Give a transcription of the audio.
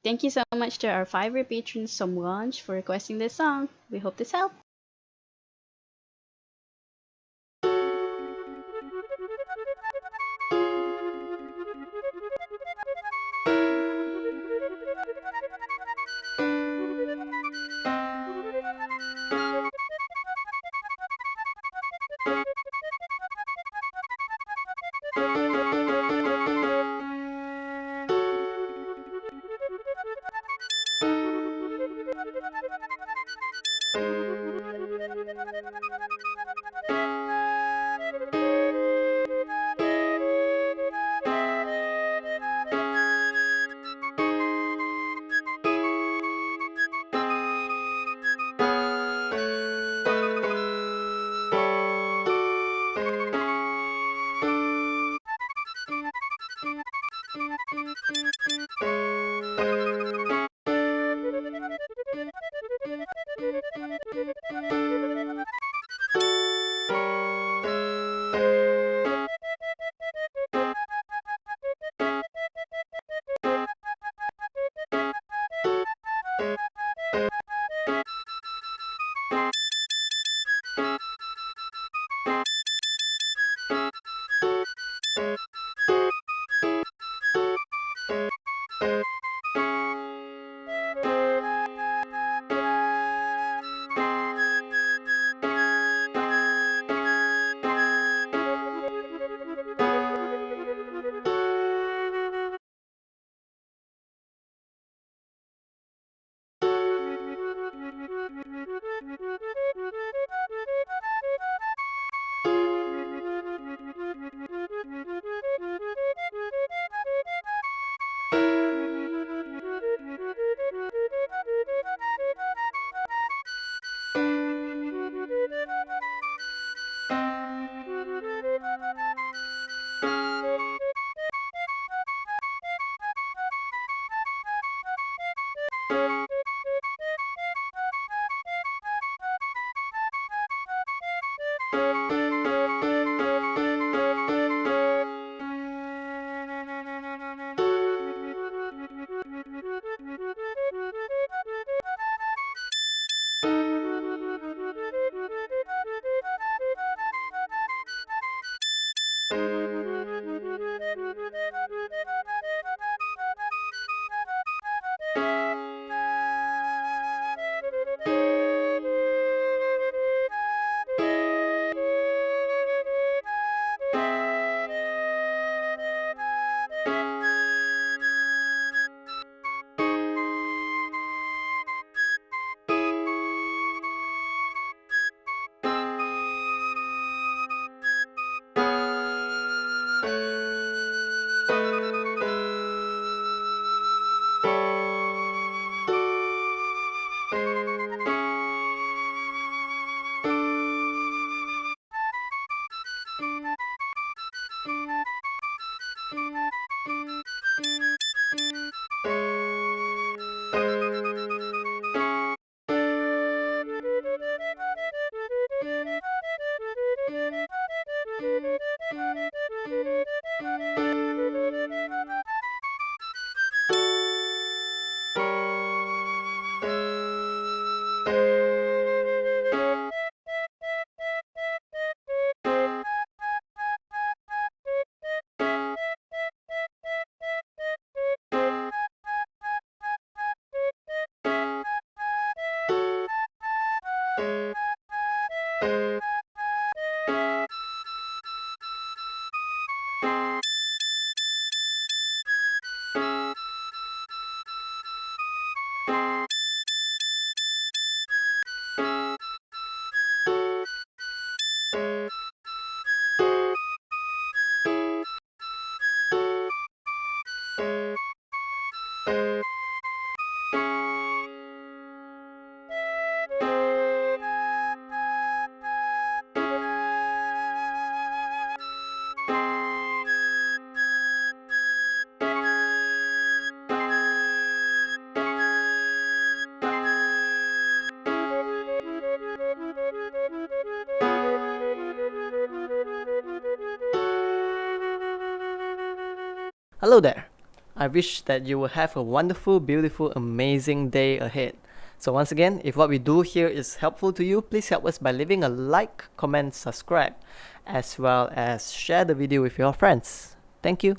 Thank you so much to our Fiverr patrons Somrange for requesting this song. We hope this helped. Hello there. I wish that you will have a wonderful, beautiful, amazing day ahead. So once again, if what we do here is helpful to you, please help us by leaving a like, comment, subscribe, as well as share the video with your friends. Thank you.